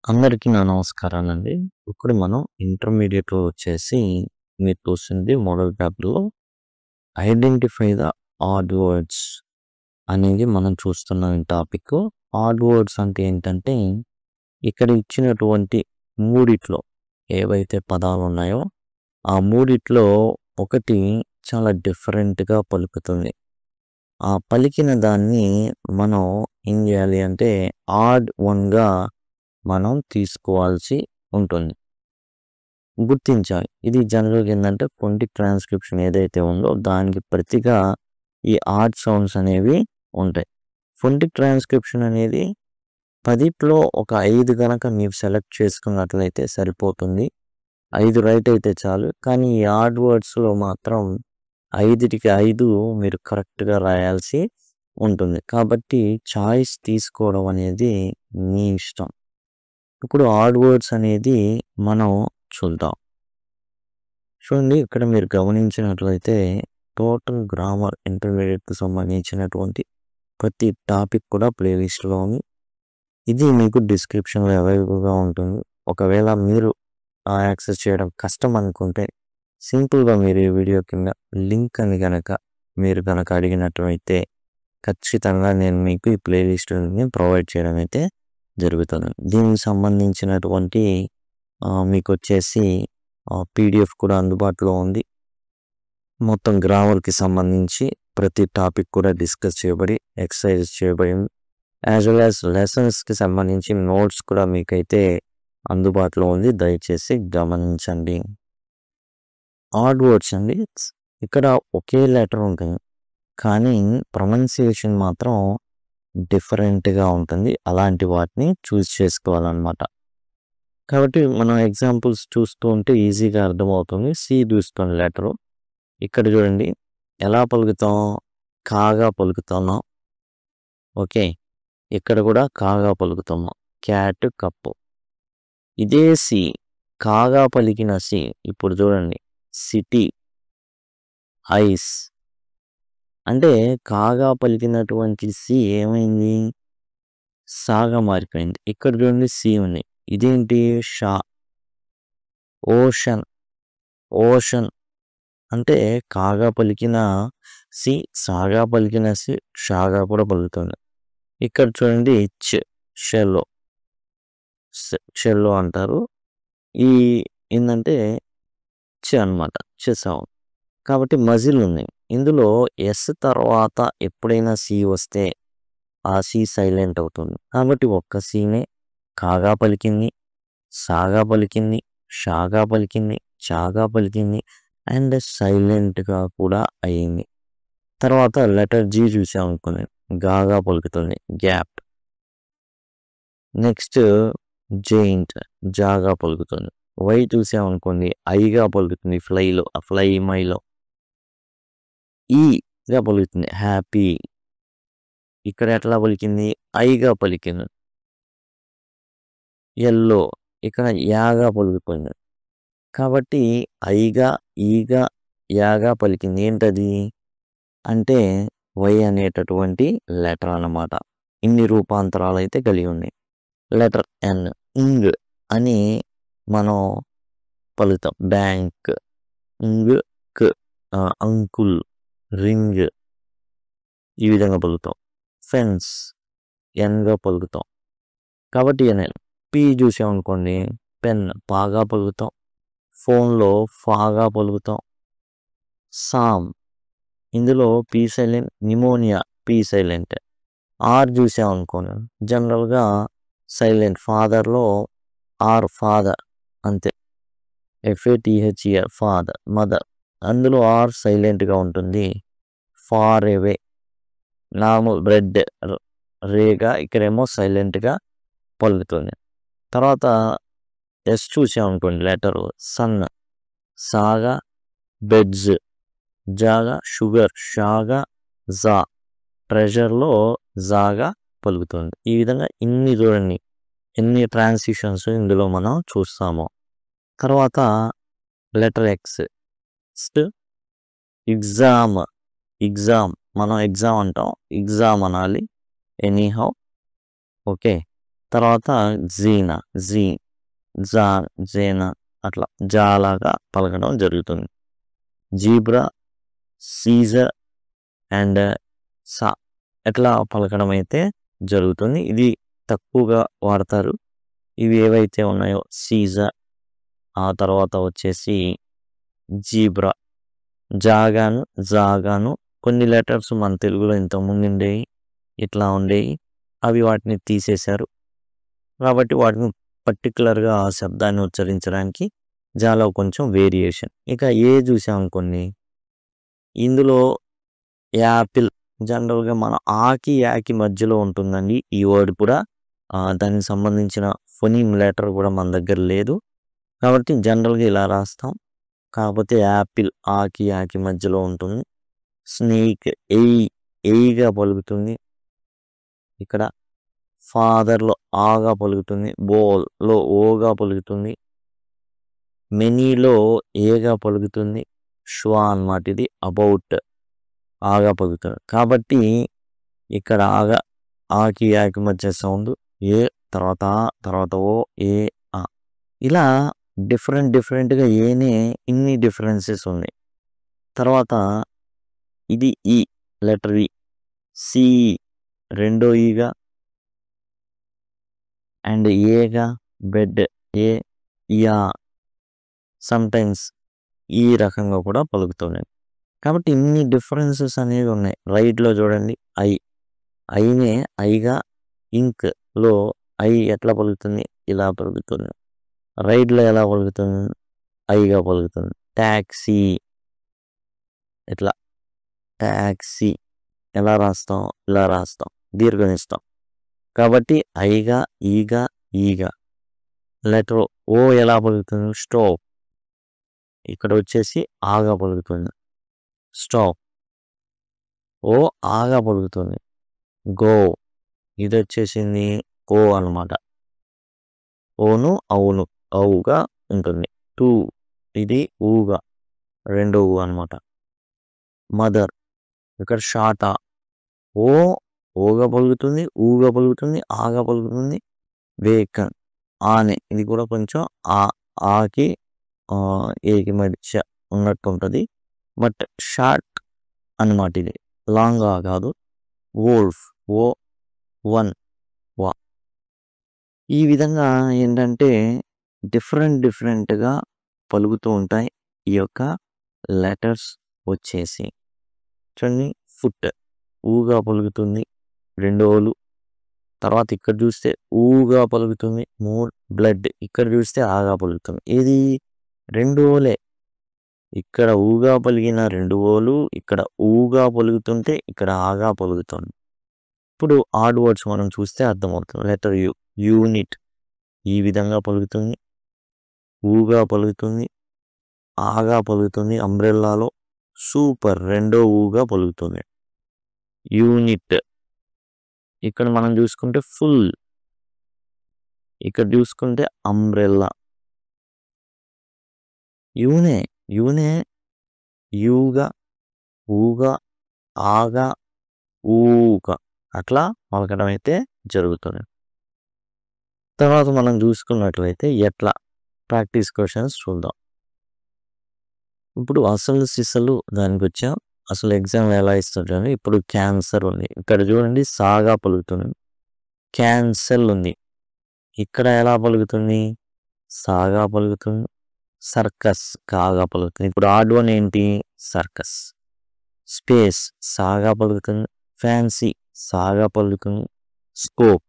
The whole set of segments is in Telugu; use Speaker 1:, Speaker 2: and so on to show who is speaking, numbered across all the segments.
Speaker 1: అందరికీ నా నమస్కారాలండి. ఇప్పుడు మనం ఇంటర్మీడియేట్‌లో వచ్చేసి మీరు చూసింది మోడల్ పేపర్‌లో ఐడెంటిఫై ద ఆడ్ వర్డ్స్ అనేది మనం చూస్తున్న ఈ టాపిక్. ఆడ్ వర్డ్స్ అంటే ఏంటంటే ఇక్కడ ఇచ్చినటువంటి మూడిట్లో ఏవైతే పదాలు ఉన్నాయో ఆ మూడిట్లో ఒకటి చాలా డిఫరెంట్‌గా పలుకుతుంది. ఆ పలికిన దాన్ని మనం ఏం చేయాలి అంటే ఆడ్ వన్‌గా మనం తీసుకోవాల్సి ఉంటుంది. గుర్తించాలి. ఇది జనరల్‌గా ఏందంటే ఫొనెటిక్ ట్రాన్స్‌క్రిప్షన్ ఏదైతే ఉందో దానికి ప్రతిగా ఈ ఆడ్ సౌండ్స్ అనేవి ఉంటాయి. ఫొనెటిక్ ట్రాన్స్‌క్రిప్షన్ అనేది 10లో ఒక 5 గనక మీరు సెలెక్ట్ చేసుకున్నట్లయితే సరిపోతుంది. 5 రైట్ అయితే చాలు. కానీ ఈ ఆడ్ వర్డ్స్‌లో మాత్రం 5కి 5 మీరు కరెక్ట్‌గా రాయాల్సి ఉంటుంది. కాబట్టి చాయిస్ తీసుకోవడం అనేది మీ ఇష్టం. ఇప్పుడు ఆడ్ వర్డ్స్ అనేది మనం చూద్దాం. చూడండి ఇక్కడ మీరు గమనించినట్లయితే టోటల్ గ్రామర్ ఇంటర్మీడియట్‌కి సంబంధించినటువంటి ప్రతి టాపిక్ కూడా ప్లేలిస్ట్‌లో ఉంది. ఇది మీకు డిస్క్రిప్షన్‌లో అవైలబుల్‌గా ఉంటుంది. ఒకవేళ మీరు యాక్సెస్ చేయడం కష్టం అనుకుంటే సింపుల్‌గా మీరు ఈ వీడియో కింద లింక్ అని మీరు గనక అడిగినట్లయితే ఖచ్చితంగా నేను మీకు ఈ ప్లేలిస్ట్‌ని ప్రొవైడ్ చేయడం అయితే జరుగుతుంది. దీనికి సంబంధించినటువంటి మీకొచ్చేసి పీడిఎఫ్ కూడా అందుబాటులో ఉంది. మొత్తం గ్రామర్‌కి సంబంధించి ప్రతి టాపిక్ కూడా డిస్కస్ చేయబడి ఎక్సర్సైజ్ చేయబడింది. యాజ్ వెల్ యాజ్ లెసన్స్‌కి సంబంధించి నోట్స్ కూడా మీకైతే అందుబాటులో ఉంది. దయచేసి గమనించండి. ఆడ్ వర్డ్స్ అండి. ఇక్కడ ఒకే లెటర్ ఉంటుంది. కానీ ప్రొనౌన్సియేషన్ మాత్రం డిఫరెంట్‌గా ఉంటుంది. అలాంటి వాటిని చూస్ చేసుకోవాలన్నమాట. కాబట్టి మనం ఎగ్జాంపుల్స్ చూస్తూ ఉంటే ఈజీగా అర్థమవుతుంది. సి చూసుకోండి లెటరు. ఇక్కడ చూడండి ఎలా పలుకుతాం? కాగా పలుకుతున్నాం. ఓకే. ఇక్కడ కూడా కాగా పలుకుతాము. Cat, cup. ఇదే సి కాగా పలికిన సి ఇప్పుడు చూడండి సిటీ, ఐస్. అంటే కాగా పలికినటువంటి సి ఏమైంది? సాగా మారిపోయింది. ఇక్కడ చూడండి సి ఉంది. ఇదేంటి? షా. Ocean, ocean. అంటే కాగా పలికిన సి సాగా పలికిన సి షాగా కూడా పలుకుతుంది. ఇక్కడ చూడండి షెల్లో, షెల్లో అంటారు. ఈ ఏంటంటే అనమాట సౌండ్. కాబట్టి మజిల్ ఉంది. ఇందులో ఎస్ తర్వాత ఎప్పుడైనా సి వస్తే ఆ సి సైలెంట్ అవుతుంది. కాబట్టి ఒక్క సీనే కాగా పలికింది, సాగా పలికింది, షాగా పలికింది, చాగా పలికింది అండ్ సైలెంట్గా కూడా అయ్యింది. తర్వాత లెటర్ జీ చూసామనుకోండి గాగా పలుకుతుంది, గ్యాప్. నెక్స్ట్ జెయింట్, జాగా పలుకుతుంది. వై చూసామనుకోండి ఐగా పలుకుతుంది, ఫ్లైలో ఫ్లై మైలో. ఈగా పలుకుతుంది, హ్యాపీ. ఇక్కడ ఎట్లా పలికింది? ఐగా పలికింది. ఎల్లో ఇక్కడ యాగా పలుకుతుంది. కాబట్టి ఐగా, ఈగా, యాగా పలికింది. ఏంటది? అంటే వై అనేటటువంటి లెటర్ అన్నమాట. ఇన్ని రూపాంతరాలు అయితే కలిగి ఉన్నాయి. లెటర్ ఎన్, ఇంగ్ అని మనం పలుకుతాం. బ్యాంక్, ఇంగ్ క్, అంకుల్, రింగ్ ఈ విధంగా పలుకుతాం. ఫెన్స్ ఎన్గా పలుకుతాం. కాబట్టి పి చూసామనుకోండి పెన్ పాగా పలుకుతాం. ఫోన్లో ఫాగా పలుకుతాం. సామ్ ఇందులో P silent, pneumonia P silent. R చూసామనుకోండి జనరల్గా సైలెంట్, ఫాదర్లో ఆర్ ఫాదర్ అంతే. FATHER father, mother. అందులో ఆర్ సైలెంట్గా ఉంటుంది. ఫార్ అవే నార్మల్ రెడ్ రేగా ఇక్కడేమో సైలెంట్గా పలుకుతుంది. తర్వాత ఎస్ చూసామనుకోండి లెటరు సన్, సాగా బెడ్స్, జాగా షుగర్, షాగా జా, ట్రెజర్లో జాగా పలుకుతుంది. ఈ విధంగా ఇన్ని చూడండి ఎన్ని ట్రాన్సిషన్స్ ఇందులో మనం చూస్తాము. తర్వాత లెటర్ ఎక్స్, ఎగ్జామ్. మనం ఎగ్జామ్ అంటాం, ఎగ్జామ్ అనాలి ఎనీహౌ. ఓకే. తర్వాత జీనా, జీ, జా, జేనా అట్లా జాలాగా పలకడం జరుగుతుంది. జీబ్రా, సీజర్ అండ్ సా ఎట్లా పలకడం అయితే జరుగుతుంది. ఇది తక్కువగా వాడతారు. ఇవి ఏవైతే ఉన్నాయో సీజర్, ఆ తర్వాత వచ్చేసి జీబ్రా, జాగాను, జాగాను. కొన్ని లెటర్స్ మన తెలుగులో ఇంతకుముందు ఉండేవి, ఇట్లా ఉండేవి. అవి వాటిని తీసేశారు. కాబట్టి వాటిని పర్టికులర్గా ఆ శబ్దాన్ని ఉచ్చరించడానికి జాలో కొంచెం వేరియేషన్. ఇక ఏ చూసామనుకోండి, ఇందులో యాపిల్ జనరల్గా మన ఆకి యాకి మధ్యలో ఉంటుందండి ఈ వర్డ్ కూడా. దానికి సంబంధించిన ఫొనీమ్ లెటర్ కూడా మన దగ్గర లేదు, కాబట్టి జనరల్గా ఇలా రాస్తాం. కాకపోతే యాపిల్ ఆకి యాకి మధ్యలో ఉంటుంది. స్నేక్ ఎయిగా పలుకుతుంది. ఇక్కడ ఫాదర్లో ఆగా పలుకుతుంది. బోల్లో ఓగా పలుకుతుంది. మెనీలో ఏగా పలుకుతుంది. ష్వా అన్నమాట, ఇది అబౌట్ ఆగా పలుకుతుంది. కాబట్టి ఇక్కడ ఆగా, ఆకి యాకి మధ్య సౌండ్ ఏ, తర్వాత తర్వాత ఓ, ఏ, ఆ. ఇలా డిఫరెంట్గా ఏనే ఇన్ని డిఫరెన్సెస్ ఉన్నాయి. తర్వాత ఇది ఈ లెటర్ ఈ, సి రెండో ఈగా, అండ్ ఏగా బెడ్, ఏ, యా సమ్టైమ్స్ ఈ రకంగా కూడా పలుకుతున్నాయి. కాబట్టి ఇన్ని డిఫరెన్సెస్ అనేవి ఉన్నాయి. రైట్లో చూడండి ఐనే ఐగా, ఇంక్లో ఐ ఎట్లా పలుకుతుంది, ఇలా పలుకుతుంది. రైట్లో ఎలా పలుకుతుంది, ఐగా పలుకుతుంది. ట్యాక్సీ, ఇట్లా ట్యాక్సీ ఎలా రాస్తాం, ఇలా రాస్తాం, దీర్ఘనిస్తాం. కాబట్టి ఐగా, ఈగా. లెటర్ ఓ ఎలా పలుకుతుంది, స్టోవ్. ఇక్కడ వచ్చేసి ఆగా పలుకుతుంది, స్టోవ్. ఓ ఆగా పలుకుతుంది, గో. ఇది వచ్చేసింది ఓ అనమాట. ఓను అవును అవుగా ఉంటుంది. టూ ఇది ఊగా, రెండో ఊ అనమాట. మదర్, ఇక్కడ షాటా. ఓగా పలుకుతుంది, ఊగా పలుకుతుంది, ఆగా పలుకుతుంది. వేకన్ ఆనే, ఇది కూడా కొంచెం ఆకి ఏకి మధ్య ఉన్నట్టు ఉంటుంది. బట్ షార్ట్ అన్నమాట, ఇది లాంగ్ ఆ కాదు. వోల్ఫ్, ఓ వన్ వా. ఈ విధంగా ఏంటంటే డిఫరెంట్గా పలుకుతూ ఉంటాయి ఈ యొక్క లెటర్స్ వచ్చేసి. చూడండి, ఫుట్ ఊగా పలుకుతుంది, రెండోలు. తర్వాత ఇక్కడ చూస్తే ఊగా పలుకుతుంది, మూడు. బ్లడ్ ఇక్కడ చూస్తే ఆగా పలుకుతుంది. ఇది రెండు ఓలే. ఇక్కడ ఊగా పలిగిన రెండు ఓలు, ఇక్కడ ఊగా పలుకుతుంటే ఇక్కడ ఆగా పలుకుతుంది. ఇప్పుడు ఆడ్ వర్డ్స్ మనం చూస్తే అర్థమవుతుంది. లెటర్ యు, యూనిట్ ఈ విధంగా పలుకుతుంది, ఊగా పలుకుతుంది, ఆగా పలుకుతుంది. అంబ్రెల్లాలో సూపర్ రెండో ఊగా పలుకుతుంది. యూనిట్ ఇక్కడ మనం చూసుకుంటే ఫుల్, ఇక్కడ చూసుకుంటే అంబ్రెల్లా. యూనే యూగా, ఊగా, ఆగా, ఊగా అట్లా పలకడం అయితే జరుగుతుంది. తర్వాత మనం చూసుకున్నట్లయితే ఎట్లా ప్రాక్టీస్ క్వశ్చన్స్ చూద్దాం. ఇప్పుడు అసలు సిసలు దానికి వచ్చాం. అసలు ఎగ్జామ్ ఎలా ఇస్తుంటారు. ఇప్పుడు క్యాన్సర్ ఉంది, ఇక్కడ చూడండి సాగా పలుకుతుంది. క్యాన్సల్ ఉంది, ఇక్కడ ఎలా పలుకుతుంది, సాగా పలుకుతుంది. సర్కస్ కాగా పలుకుతుంది. ఇప్పుడు ఆడ్ వన్ ఏంటి, సర్కస్. స్పేస్ సాగా పలుకుతుంది. ఫ్యాన్సీ సాగా పలుకుతుంది. స్కోప్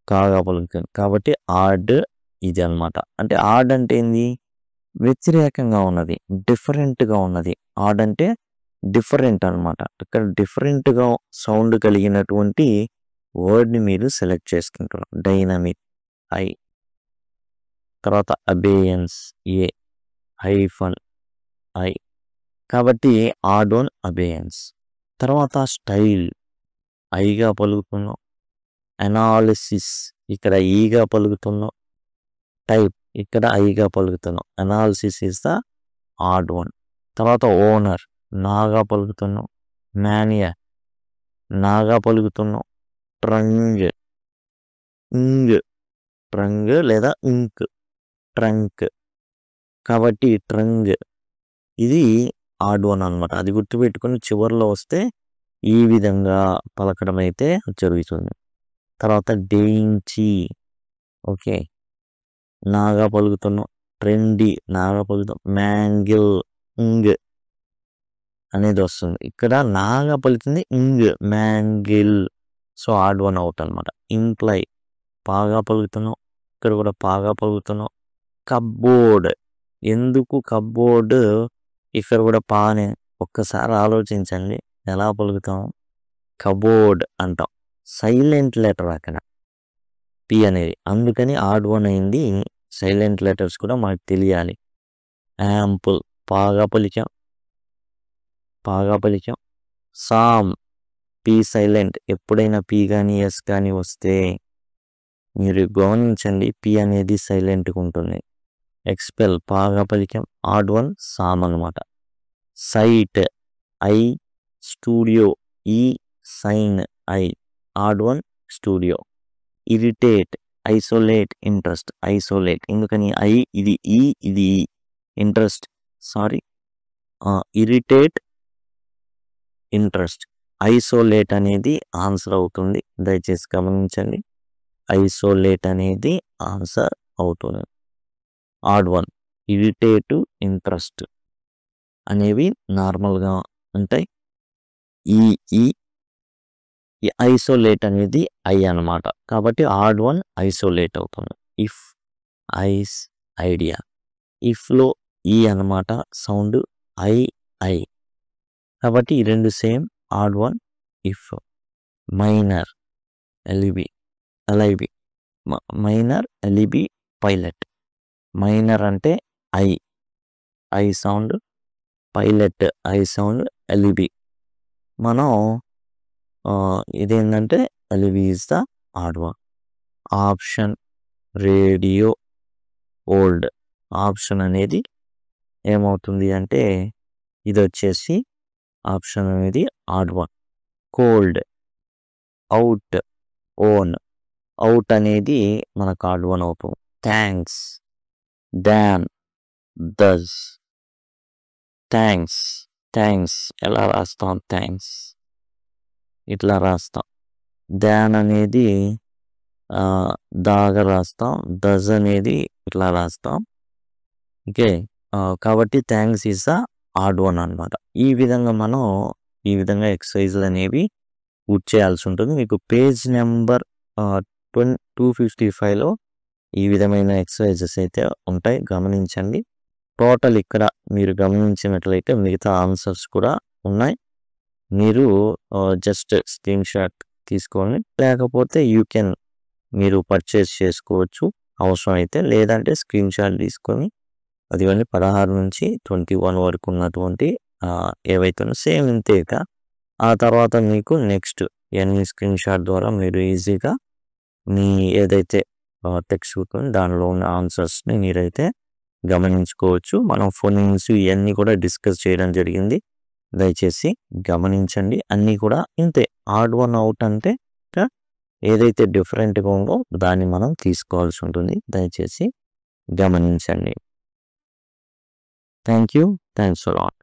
Speaker 1: కాగా పలుకుతుంది. కాబట్టి ఆడ్ ఇది అనమాట. అంటే ఆడ్ అంటే ఏంది, వ్యతిరేకంగా ఉన్నది, డిఫరెంట్గా ఉన్నది. ఆడ్ అంటే డిఫరెంట్ అనమాట. ఇక్కడ డిఫరెంట్గా సౌండ్ కలిగినటువంటి వర్డ్ని మీరు సెలెక్ట్ చేసుకుంటారు. డైనమిక్ ఐ, తర్వాత అబేయన్స్ ఏ, హైఫన్ ఐ. కాబట్టి ఆడ్ ఆన్ అబేయన్స్. తర్వాత స్టైల్ ఐగా పలుకుతున్నాం. అనాలిసిస్ ఇక్కడ ఈగా పలుకుతున్నాం. టైప్ ఇక్కడ ఐగా పలుకుతున్నాం. Analysis is the odd one. తర్వాత ఓనర్ నాగా పలుకుతున్నాం. మానియా నాగా పలుకుతున్నాం. ట్రంగ్ ఇంగ్ ట్రంగ్ లేదా ఇంక్, ట్రంక్. కాబట్టి ట్రంగ్ ఇది ఆడ్ వన్ అనమాట. అది గుర్తుపెట్టుకొని చివరిలో వస్తే ఈ విధంగా పలకడం అయితే జరుగుతుంది. తర్వాత డేంచి, ఓకే, నాగా పలుకుతున్నాం. ట్రెండీ, నాగా పలుకుతాం. మ్యాంగిల్, ఇంగ్ అనేది వస్తుంది. ఇక్కడ నాగా పలుకుతుంది ఇంగ్, మ్యాంగిల్. సో ఆడ్ వన్ అవుట్ అనమాట. ఇంప్లై, పాగా పలుకుతున్నాం. ఇక్కడ కూడా పాగా పలుకుతున్నాం. కబ్బోర్డ్, ఎందుకు కబ్బోర్డ్ ఇక్కడ కూడా పానే, ఒక్కసారి ఆలోచించండి ఎలా పలుకుతాం. కబోర్డ్ అంటాం. సైలెంట్ లెటర్ అక్కడ పి అనేది, అందుకని ఆడ్ వన్ అయింది. సైలెంట్ లెటర్స్ కూడా మనకు తెలియాలి. యాంపుల్, పాగా పలికాం, పాగా పలికాం. Psalm, P silent. ఎప్పుడైనా పి కానీ ఎస్ కానీ వస్తే మీరు గమనించండి, పి అనేది సైలెంట్గా ఉంటుంది. ఎక్స్పెల్, పాగా పలికాం. ఆడ్ వన్ సామ్ అనమాట. సైట్, ఐ, స్టూడియో, ఈ, sign, I, odd one studio. Irritate, isolate, interest, isolate. ఎందుకని ఐ, ఇది ఈ, ఇది ఈ. Interest, sorry, irritate, interest. Isolate అనేది ఆన్సర్ అవుతుంది, దయచేసి గమనించండి. ఐసోలేట్ అనేది ఆన్సర్ అవుతుంది. ఆడ్ వన్, ఇరిటేట్, ఇంట్రెస్ట్ అనేవి నార్మల్గా ఉంటాయి. ఈ ఐసోలేట్ అనేది ఐ అన్నమాట. కాబట్టి ఆడ్ వన్ ఐసోలేట్ అవుతుంది. If, ice, idea. ఇఫ్లో ఈ అన్నమాట సౌండ్, ఐ. కాబట్టి ఈ రెండు same. Odd one if. Minor, LEB, minor, LEB, pilot. Minor అంటే I sound, pilot I sound, LEB. మనం ఇదేంటంటే LEB is the odd one. Option, radio, old. Option అనేది ఏమవుతుంది అంటే ఇది వచ్చేసి ఆప్షన్ అనేది odd one. Cold, out, own. Out అనేది మనకు ఆడ్ వన్ అవుతుంది. Thanks, don, does. థ్యాంక్స్ ఎలా రాస్తాం? థ్యాంక్స్ ఇట్లా రాస్తాం. డాన్ అనేది దాగా రాస్తాం. డస్ అనేది ఇట్లా రాస్తాం. ఓకే, కాబట్టి thanks is the odd one అనమాట. ఈ విధంగా ఎక్సర్సైజ్లు అనేవి పూర్తి చేయాల్సి ఉంటుంది. మీకు పేజ్ నెంబర్ 255లో ఈ విధమైన ఎక్సర్సైజెస్ అయితే ఉంటాయి, గమనించండి. టోటల్ ఇక్కడ మీరు గమనించినట్లయితే మిగతా ఆన్సర్స్ కూడా ఉన్నాయి. మీరు జస్ట్ స్క్రీన్ షాట్ తీసుకోండి, లేకపోతే మీరు పర్చేస్ చేసుకోవచ్చు అవసరం అయితే. లేదంటే స్క్రీన్ షాట్ తీసుకొని అదివన్నీ 16 నుంచి 21 వరకు ఉన్నటువంటి ఏవైతే సేమ్ ఇంతేక. ఆ తర్వాత మీకు నెక్స్ట్ ఎన్ని స్క్రీన్ షాట్ ద్వారా మీరు ఈజీగా మీ ఏదైతే టెక్స్ట్ బుక్ దానిలో ఉన్న ఆన్సర్స్ని మీరైతే గమనించుకోవచ్చు. మనం ఫోనింగ్స్ ఇవన్నీ కూడా డిస్కస్ చేయడం జరిగింది, దయచేసి గమనించండి. అన్నీ కూడా ఇంతే. ఆడ్ వన్ అవుట్ అంటే ఏదైతే డిఫరెంట్గా ఉందో దాన్ని మనం తీసుకోవాల్సి ఉంటుంది, దయచేసి గమనించండి. Thank you, thanks for all.